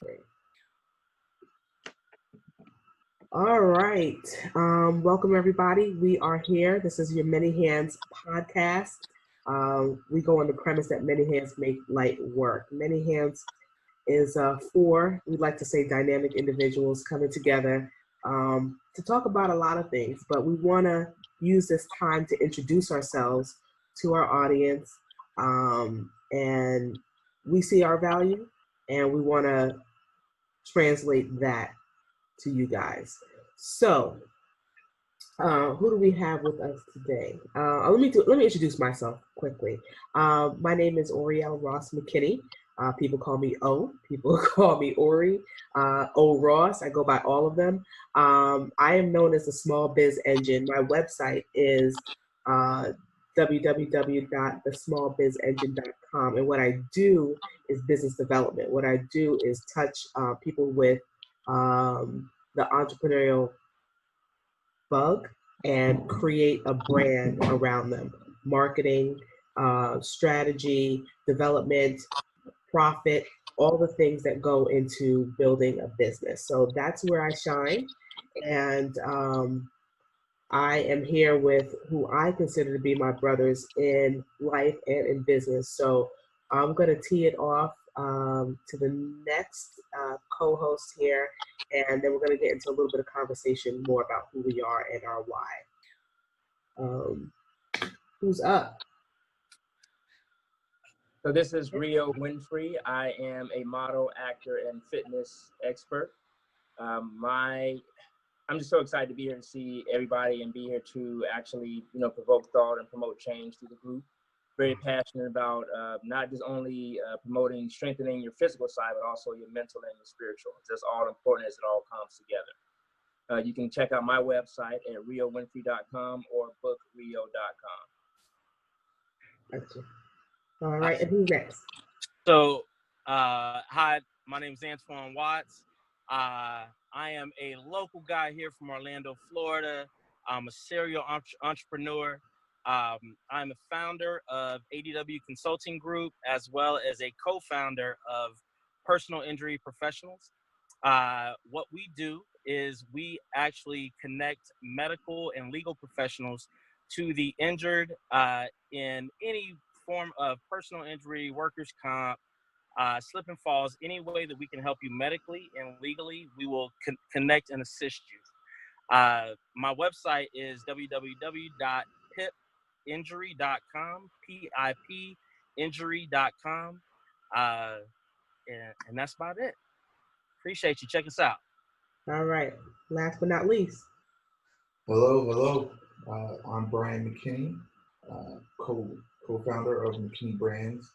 Great. All right. Welcome, everybody. We are here. This is your Many Hands podcast. We go on the premise that many hands make light work. Many hands is four, we'd like to say, dynamic individuals coming together to talk about a lot of things, but we want to use this time to introduce ourselves to our audience. And we see our value and we want to translate that to you guys. So, who do we have with us today? Let me introduce myself quickly. My name is Oriel Ross McKinney. People call me O. People call me Ori. O Ross. I go by all of them. I am known as the Small Biz Engine. My website is www.thesmallbizengine.com. And what I do is business development. What I do is touch people with the entrepreneurial bug and create a brand around them. Marketing, strategy, development, profit, all the things that go into building a business. So that's where I shine. And I am here with who I consider to be my brothers in life and in business. So I'm going to tee it off to the next co-host here, and then we're going to get into a little bit of conversation more about who we are and our why. Who's up? So this is Rio Winfrey. I am a model, actor, and fitness expert. I'm just so excited to be here to see everybody and be here to actually, provoke thought and promote change through the group. Very passionate about not just only promoting, strengthening your physical side, but also your mental and your spiritual. It's just all important as it all comes together. You can check out my website at riowinfrey.com or bookrio.com. Gotcha. All right, and who's next? So, hi, my name is Antoine Watts. I am a local guy here from Orlando, Florida. I'm a serial entrepreneur. I'm a founder of ADW Consulting Group, as well as a co-founder of Personal Injury Professionals. What we do is we actually connect medical and legal professionals to the injured in any form of personal injury, workers' comp, slip and falls, any way that we can help you medically and legally, we will connect and assist you. My website is www.pipinjury.com, PIP injury.com. And that's about it. Appreciate you. Check us out. All right. Last but not least. Hello. I'm Brian McKinney, co-founder of McKinney Brands.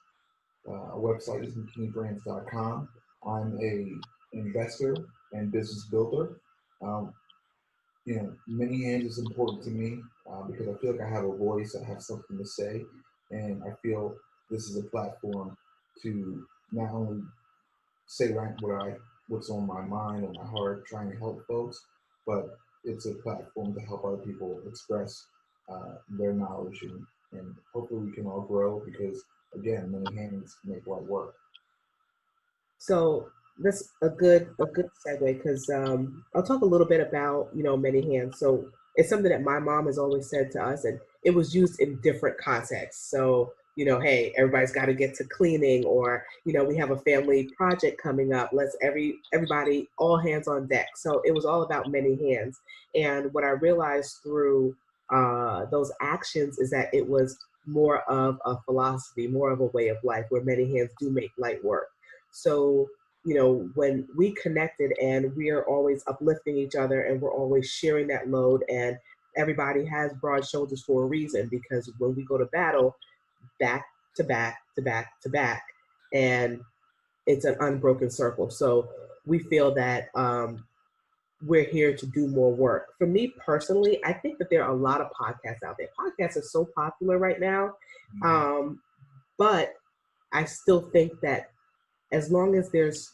Our website is mckinneybrands.com. I'm an investor and business builder. Many hands is important to me because I feel like I have a voice, I have something to say, and I feel this is a platform to not only say what's on my mind or my heart, trying to help folks, but it's a platform to help other people express their knowledge, and hopefully we can all grow because, again, many hands make light work. So that's a good segue because I'll talk a little bit about many hands. So it's something that my mom has always said to us, and it was used in different contexts. So hey, everybody's got to get to cleaning, or we have a family project coming up. Let's everybody, all hands on deck. So it was all about many hands. And what I realized through those actions is that it was more of a philosophy, more of a way of life, where many hands do make light work. So when we connected and we are always uplifting each other and we're always sharing that load, and everybody has broad shoulders for a reason, because when we go to battle, back to back to back to back, and it's an unbroken circle. So we feel that we're here to do more work. For me personally, I think that there are a lot of podcasts out there. Podcasts are so popular right now, but I still think that as long as there's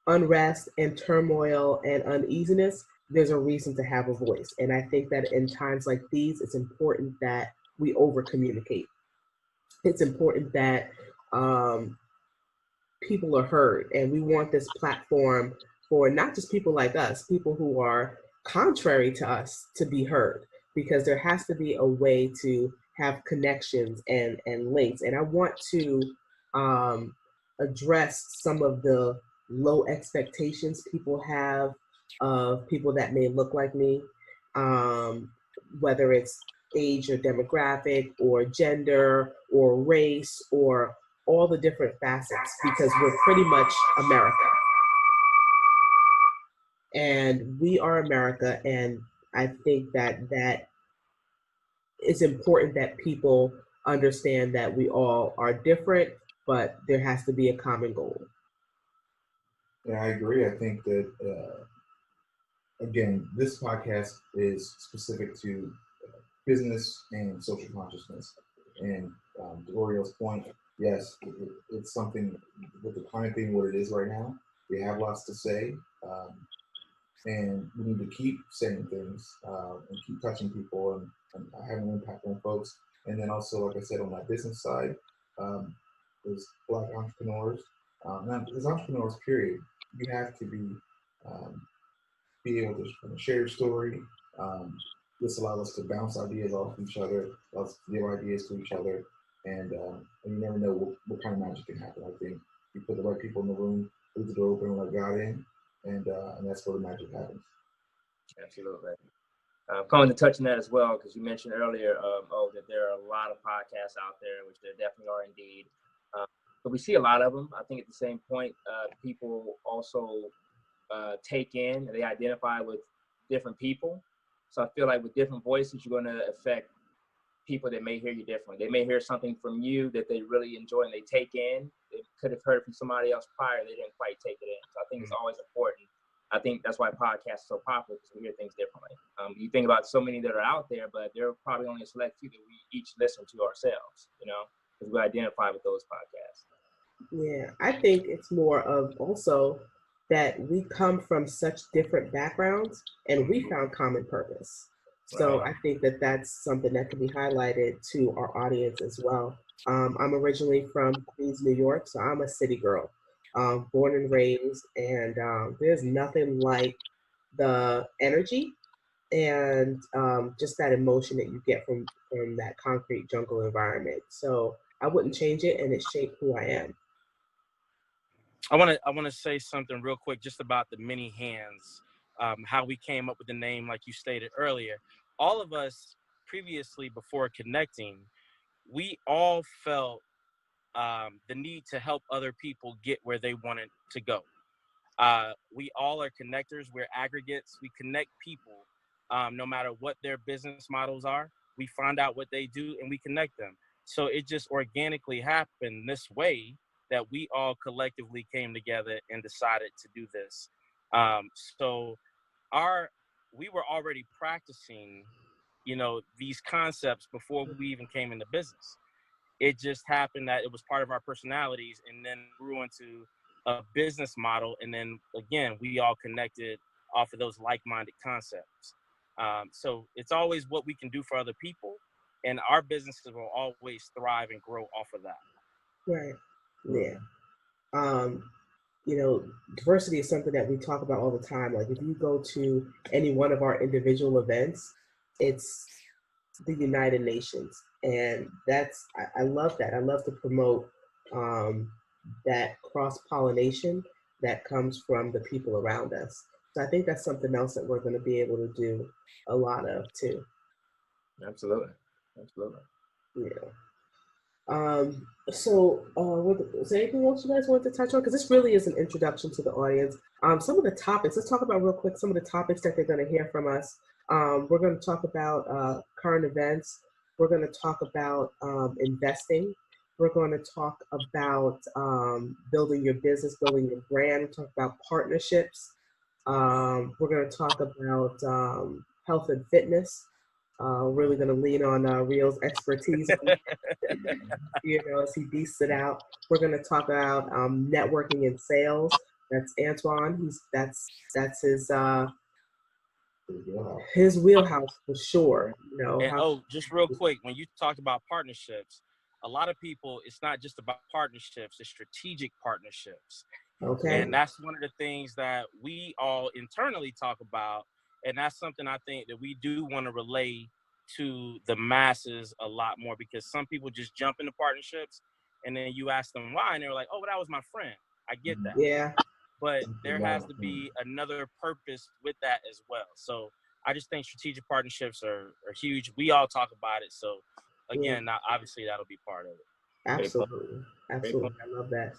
unrest and turmoil and uneasiness, there's a reason to have a voice. And I think that in times like these, it's important that we over communicate. It's important that people are heard, and we want this platform for not just people like us, people who are contrary to us to be heard, because there has to be a way to have connections and links. And I want to um, address some of the low expectations people have of people that may look like me, um, whether it's age or demographic or gender or race or all the different facets, because we're pretty much America. And we are America, and I think that it's important that people understand that we all are different, but there has to be a common goal. Yeah, I agree. I think that again, this podcast is specific to business and social consciousness. And to Oriole's point, yes, it's something with the climate being what it is right now. We have lots to say, and we need to keep saying things and keep touching people and having an impact on folks. And then also, like I said, on that business side, as Black entrepreneurs, and as entrepreneurs, period, you have to be able to share your story. This allows us to bounce ideas off each other, allows us to give ideas to each other, and you never know what kind of magic can happen. I think you put the right people in the room, leave the door open, and let God in, and that's where the magic happens. Absolutely. Calling to touch on that as well, because you mentioned earlier, that there are a lot of podcasts out there, which there definitely are indeed. But we see a lot of them. I think at the same point, people also take in and they identify with different people. So I feel like with different voices, you're going to affect people that may hear you differently. They may hear something from you that they really enjoy and they take in. They could have heard from somebody else prior. They didn't quite take it in. So I think it's always important. I think that's why podcasts are so popular, because we hear things differently. You think about so many that are out there, but there are probably only a select few that we each listen to ourselves, because we identify with those podcasts. Yeah, I think it's more of also that we come from such different backgrounds and we found common purpose. So Right. I think that that's something that can be highlighted to our audience as well. I'm originally from Queens, New York, so I'm a city girl, born and raised, and there's nothing like the energy and just that emotion that you get from that concrete jungle environment. So I wouldn't change it, and it shaped who I am. I want to say something real quick just about the many hands, how we came up with the name, like you stated earlier. All of us previously, before connecting, we all felt the need to help other people get where they wanted to go. We all are connectors. We're aggregates. We connect people, no matter what their business models are. We find out what they do and we connect them. So it just organically happened this way that we all collectively came together and decided to do this. So we were already practicing, these concepts before we even came into business. It just happened that it was part of our personalities and then grew into a business model. And then again, we all connected off of those like-minded concepts. So it's always what we can do for other people, and our businesses will always thrive and grow off of that. Right. Yeah. Um, diversity is something that we talk about all the time. Like if you go to any one of our individual events, it's the United Nations. And I love that. I love to promote that cross-pollination that comes from the people around us. So I think that's something else that we're going to be able to do a lot of too. Absolutely. Yeah. Is there anything else you guys want to touch on? Because this really is an introduction to the audience. Some of the topics, let's talk about real quick some of the topics that they're going to hear from us. We're going to talk about current events. We're going to talk about investing. We're going to talk about building your business, building your brand. We'll talk about partnerships. We're going to talk about health and fitness. Really going to lean on Rio's expertise, as he beasts it out. We're going to talk about networking and sales. That's Antoine. That's his wheelhouse for sure. And just real quick, when you talked about partnerships, a lot of people, it's not just about partnerships, it's strategic partnerships. Okay. And that's one of the things that we all internally talk about. And that's something I think that we do want to relay to the masses a lot more, because some people just jump into partnerships and then you ask them why, and they're like, oh, well, that was my friend. I get that. Yeah. But there has to be another purpose with that as well. So I just think strategic partnerships are huge. We all talk about it. So again, obviously that'll be part of it. Absolutely. Absolutely. I love that.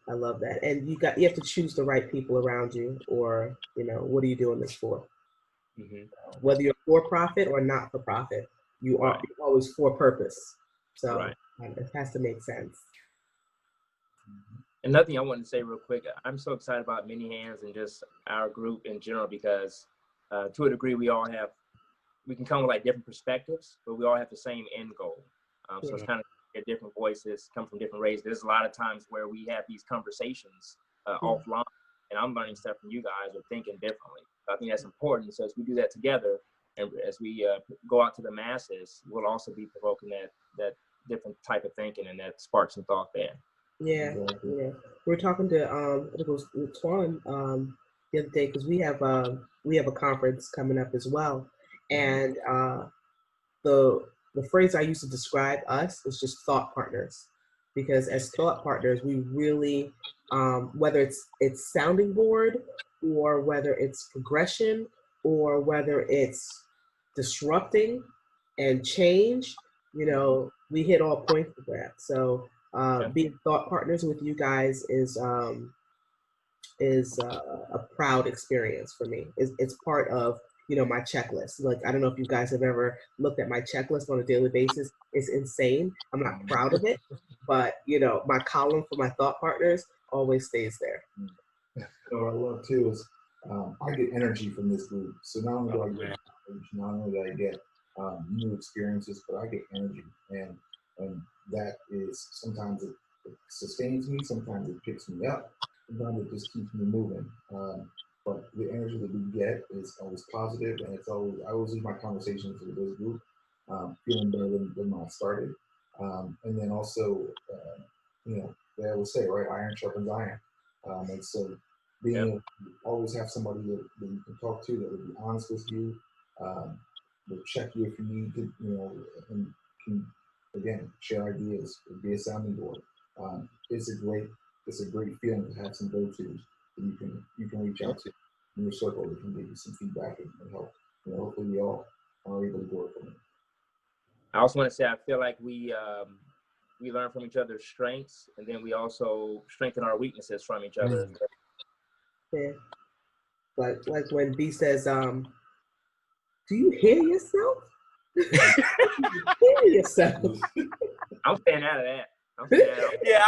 I love that. And you have to choose the right people around you, or, what are you doing this for? Whether you're for profit or not for profit, you're always for purpose. So it has to make sense. Another thing I wanted to say real quick, I'm so excited about Many Hands and just our group in general, because to a degree we can come with like different perspectives, but we all have the same end goal. So it's kind of different voices, come from different races. There's a lot of times where we have these conversations offline, and I'm learning stuff from you guys or thinking differently. So I think that's important. So as we do that together, and as we go out to the masses, we'll also be provoking that different type of thinking, and that sparks some thought there. Yeah. We're talking to I think it was Twan the other day, because we have a conference coming up as well, and the phrase I use to describe us is just thought partners, because as thought partners, we really, whether it's sounding board, or whether it's progression, or whether it's disrupting and change, we hit all points of that. So being thought partners with you guys is a proud experience for me. It's part of my checklist. Like, I don't know if you guys have ever looked at my checklist on a daily basis. It's insane. I'm not proud of it, but my column for my thought partners always stays there. What I love too is I get energy from this group. So not only do I get knowledge, not only do I get new experiences, but I get energy, and that is, sometimes it sustains me, sometimes it picks me up, sometimes it just keeps me moving. But the energy that we get is always positive, and I always leave my conversations with this group feeling better than when I started. And then also, they always say, right, iron sharpens iron. And so being able to always have somebody that you can talk to, that will be honest with you, will check you if you need to, and can, again, share ideas, be a sounding board. It's a great feeling to have some go-tos that you can reach out to in your circle that can give you some feedback and help. Hopefully we all are able to grow from it. I also want to say, I feel like we learn from each other's strengths, and then we also strengthen our weaknesses from each other. Yeah. Like when B says, "Do you hear yourself? Hear yourself?" I'm staying out of that. Yeah,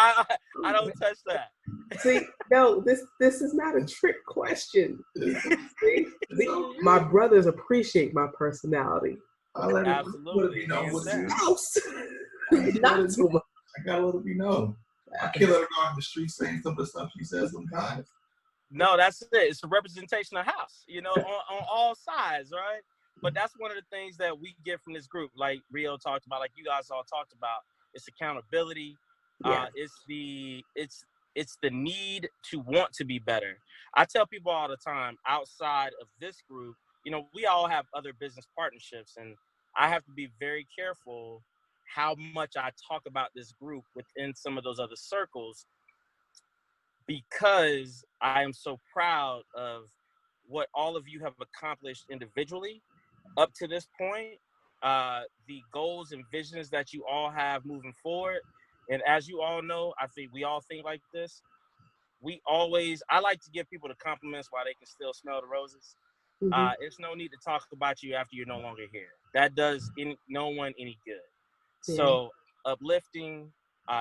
I don't touch that. See, no, this is not a trick question. See, my brothers appreciate my personality. Absolutely. Not too much. I gotta let it be known. I can't let her go off the street saying some of the stuff she says sometimes. No, that's it. It's a representation of house, on all sides, right? But that's one of the things that we get from this group, like Rio talked about, like you guys all talked about. It's accountability. It's the need to want to be better. I tell people all the time, outside of this group, we all have other business partnerships, and I have to be very careful how much I talk about this group within some of those other circles, because I am so proud of what all of you have accomplished individually up to this point, the goals and visions that you all have moving forward. And as you all know, I think we all think like this. I like to give people the compliments while they can still smell the roses. It's no need to talk about you after you're no longer here. That does no one any good. Yeah. So uplifting,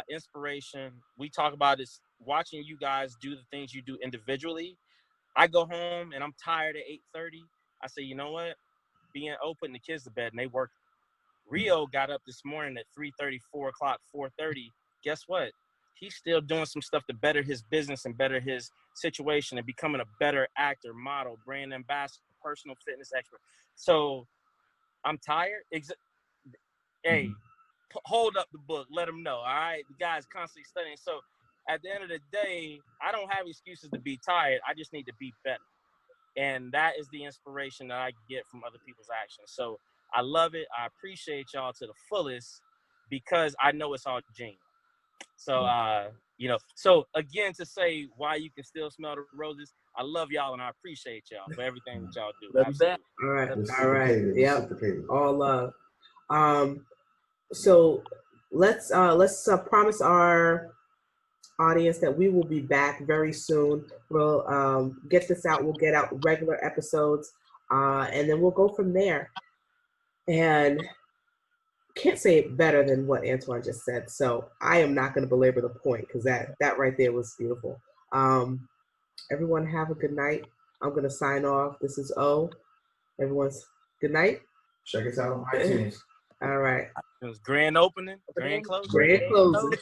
inspiration, we talk about is watching you guys do the things you do individually. I go home and I'm tired at 8:30. I say, you know what? Being putting the kids to bed, and they work. Rio got up this morning at 3:30, 4 o'clock, 4:30. Guess what? He's still doing some stuff to better his business and better his situation and becoming a better actor, model, brand ambassador, personal fitness expert. So I'm tired. Hey, hold up the book, let them know. All right, the guy's constantly studying. So at the end of the day, I don't have excuses to be tired. I just need to be better. And that is the inspiration that I get from other people's actions. So I love it. I appreciate y'all to the fullest because I know it's all genuine. So, so again, to say why you can still smell the roses, I love y'all and I appreciate y'all for everything that y'all do. Love you back. All right. All right. Reciprocated, Yep. reciprocated. All love. So let's promise our audience that we will be back very soon. We'll get this out. We'll get out regular episodes, and then we'll go from there. And can't say it better than what Antoine just said. So I am not going to belabor the point because that right there was beautiful. Everyone have a good night. I'm going to sign off. This is O. Everyone's good night. Check us out on iTunes. All right. It was grand opening, grand closing. Grand closing.